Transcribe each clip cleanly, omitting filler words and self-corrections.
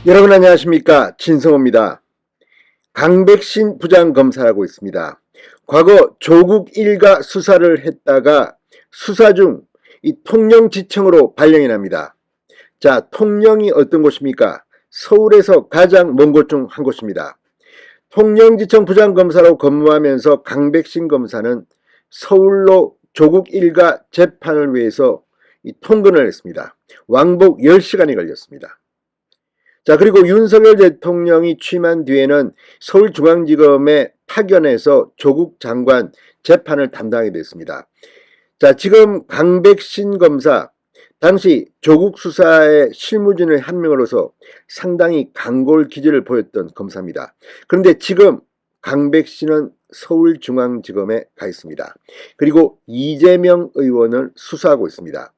여러분 안녕하십니까, 진성호입니다. 강백신 부장검사라고 있습니다. 과거 조국 일가 수사를 했다가 수사 중 이 통영지청으로 발령이 납니다. 자, 통영이 어떤 곳입니까? 서울에서 가장 먼 곳 중 한 곳입니다. 통영지청 부장검사로 근무하면서 강백신 검사는 서울로 조국 일가 재판을 위해서 통근을 했습니다. 왕복 10시간이 걸렸습니다. 자, 그리고 윤석열 대통령이 취임한 뒤에는 서울중앙지검에 파견해서 조국 장관 재판을 담당하게 됐습니다. 자, 지금 강백신 검사, 당시 조국 수사의 실무진의 한 명으로서 상당히 강골 기질을 보였던 검사입니다. 그런데 지금 강백신은 서울중앙지검에 가 있습니다. 그리고 이재명 의원을 수사하고 있습니다.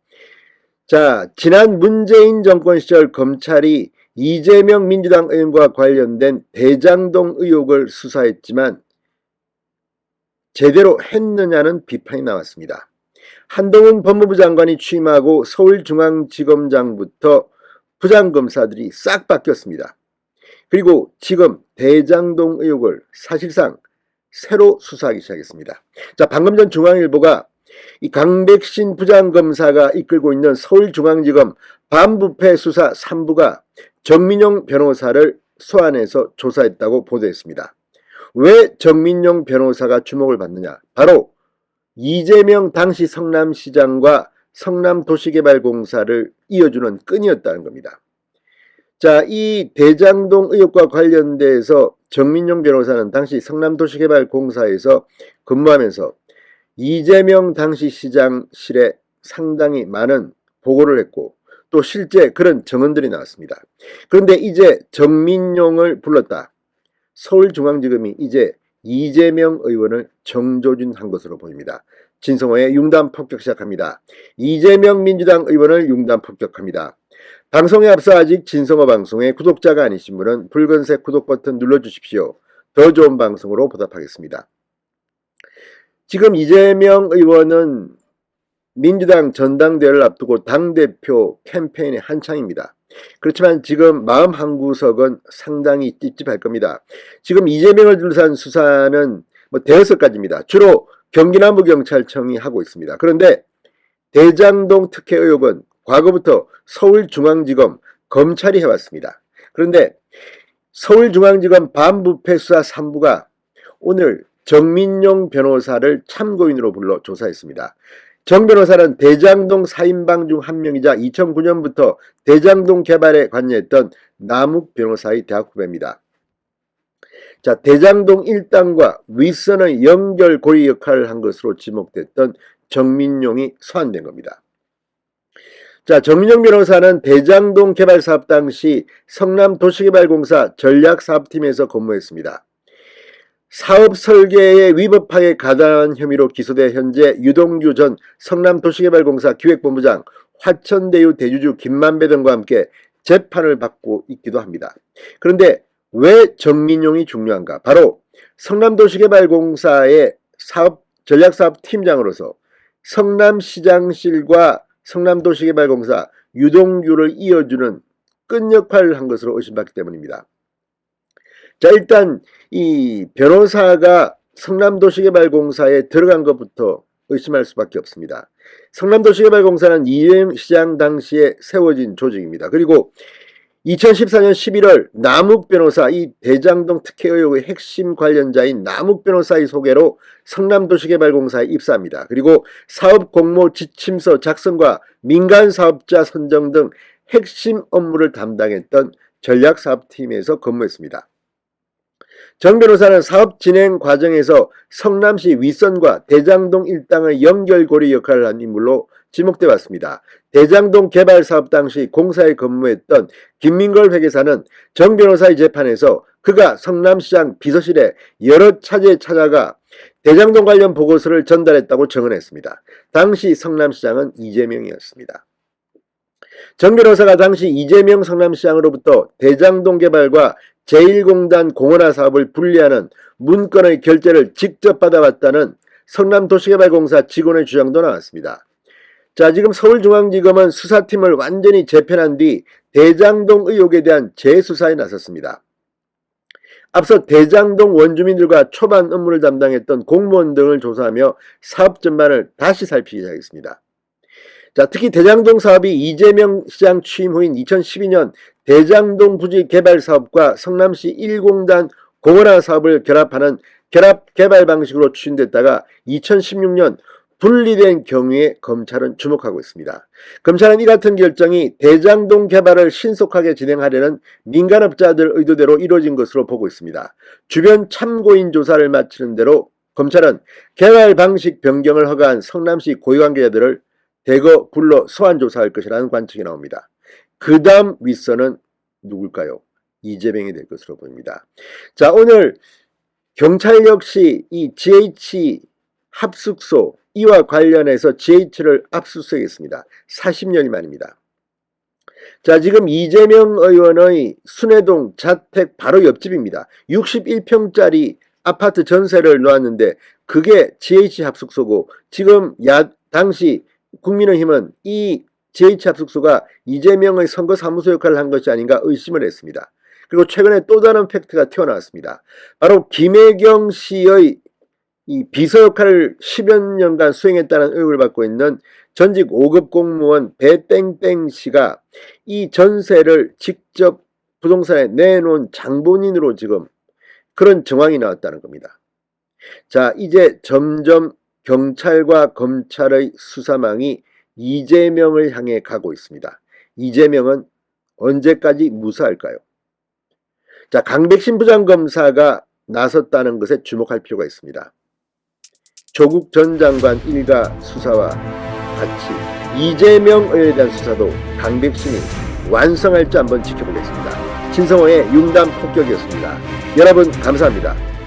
자, 지난 문재인 정권 시절 검찰이 이재명 민주당 의원과 관련된 대장동 의혹을 수사했지만 제대로 했느냐는 비판이 나왔습니다. 한동훈 법무부 장관이 취임하고 서울중앙지검장부터 부장검사들이 싹 바뀌었습니다. 그리고 지금 대장동 의혹을 사실상 새로 수사하기 시작했습니다. 자, 방금 전 중앙일보가 이 강백신 부장검사가 이끌고 있는 서울중앙지검 반부패 수사 3부가 정민용 변호사를 소환해서 조사했다고 보도했습니다. 왜 정민용 변호사가 주목을 받느냐? 바로 이재명 당시 성남시장과 성남도시개발공사를 이어주는 끈이었다는 겁니다. 자, 이 대장동 의혹과 관련돼서 정민용 변호사는 당시 성남도시개발공사에서 근무하면서 이재명 당시 시장실에 상당히 많은 보고를 했고 또 실제 그런 증언들이 나왔습니다. 그런데 이제 정민용을 불렀다. 서울중앙지검이 이제 이재명 의원을 정조준한 것으로 보입니다. 진성호의 융단 폭격 시작합니다. 이재명 민주당 의원을 융단 폭격합니다. 방송에 앞서 아직 진성호 방송의 구독자가 아니신 분은 붉은색 구독 버튼 눌러주십시오. 더 좋은 방송으로 보답하겠습니다. 지금 이재명 의원은 민주당 전당대회를 앞두고 당대표 캠페인에 한창입니다. 그렇지만 지금 마음 한구석은 상당히 찝찝할 겁니다. 지금 이재명을 둘러싼 수사는 대여섯 가지입니다. 주로 경기남부경찰청이 하고 있습니다. 그런데 대장동 특혜 의혹은 과거부터 서울중앙지검 검찰이 해왔습니다. 그런데 서울중앙지검 반부패 수사 3부가 오늘 정민용 변호사를 참고인으로 불러 조사했습니다. 정 변호사는 대장동 4인방 중 한 명이자 2009년부터 대장동 개발에 관여했던 남욱 변호사의 대학 후배입니다. 자, 대장동 일당과 윗선의 연결고리 역할을 한 것으로 지목됐던 정민용이 소환된 겁니다. 자, 정민용 변호사는 대장동 개발 사업 당시 성남도시개발공사 전략사업팀에서 근무했습니다. 사업 설계에 위법하게 가담한 혐의로 기소돼 현재 유동규 전 성남도시개발공사 기획본부장, 화천대유 대주주 김만배 등과 함께 재판을 받고 있기도 합니다. 그런데 왜 정민용이 중요한가? 바로 성남도시개발공사의 전략사업팀장으로서 성남시장실과 성남도시개발공사 유동규를 이어주는 끈 역할을 한 것으로 의심받기 때문입니다. 자, 일단 이 변호사가 성남도시개발공사에 들어간 것부터 의심할 수밖에 없습니다. 성남도시개발공사는 이재명 시장 당시에 세워진 조직입니다. 그리고 2014년 11월 남욱 변호사, 이 대장동 특혜 의혹의 핵심 관련자인 남욱 변호사의 소개로 성남도시개발공사에 입사합니다. 그리고 사업 공모 지침서 작성과 민간사업자 선정 등 핵심 업무를 담당했던 전략사업팀에서 근무했습니다. 정 변호사는 사업 진행 과정에서 성남시 윗선과 대장동 일당의 연결고리 역할을 한 인물로 지목돼 왔습니다. 대장동 개발 사업 당시 공사에 근무했던 김민걸 회계사는 정 변호사의 재판에서 그가 성남시장 비서실에 여러 차례 찾아가 대장동 관련 보고서를 전달했다고 증언했습니다. 당시 성남시장은 이재명이었습니다. 정 변호사가 당시 이재명 성남시장으로부터 대장동 개발과 제1공단 공원화 사업을 분리하는 문건의 결제를 직접 받아왔다는 성남도시개발공사 직원의 주장도 나왔습니다. 자, 지금 서울중앙지검은 수사팀을 완전히 재편한 뒤 대장동 의혹에 대한 재수사에 나섰습니다. 앞서 대장동 원주민들과 초반 업무를 담당했던 공무원 등을 조사하며 사업 전반을 다시 살피기 시작했습니다. 자, 특히 대장동 사업이 이재명 시장 취임 후인 2012년 대장동 부지 개발 사업과 성남시 1공단 공원화 사업을 결합하는 결합 개발 방식으로 추진됐다가 2016년 분리된 경우에 검찰은 주목하고 있습니다. 검찰은 이 같은 결정이 대장동 개발을 신속하게 진행하려는 민간업자들 의도대로 이루어진 것으로 보고 있습니다. 주변 참고인 조사를 마치는 대로 검찰은 개발 방식 변경을 허가한 성남시 고위관계자들을 대거 불러 소환 조사할 것이라는 관측이 나옵니다. 그 다음 윗선은 누굴까요? 이재명이 될 것으로 보입니다. 자, 오늘 경찰 역시 이 GH 합숙소 이와 관련해서 GH를 압수수색했습니다. 40년이 만입니다. 자, 지금 이재명 의원의 순회동 자택 바로 옆집입니다. 61평짜리 아파트 전세를 놓았는데 그게 GH 합숙소고, 지금 당시 국민의힘은 이 GH 합숙소가 이재명의 선거 사무소 역할을 한 것이 아닌가 의심을 했습니다. 그리고 최근에 또 다른 팩트가 튀어나왔습니다. 바로 김혜경 씨의 이 비서 역할을 10여 년간 수행했다는 의혹을 받고 있는 전직 5급 공무원 배땡땡 씨가 이 전세를 직접 부동산에 내놓은 장본인으로 지금 그런 정황이 나왔다는 겁니다. 자, 이제 점점 경찰과 검찰의 수사망이 이재명을 향해 가고 있습니다. 이재명은 언제까지 무사할까요? 자, 강백신 부장검사가 나섰다는 것에 주목할 필요가 있습니다. 조국 전 장관 일가 수사와 같이 이재명 의원에 대한 수사도 강백신이 완성할지 한번 지켜보겠습니다. 신성호의 융단 폭격이었습니다. 여러분 감사합니다.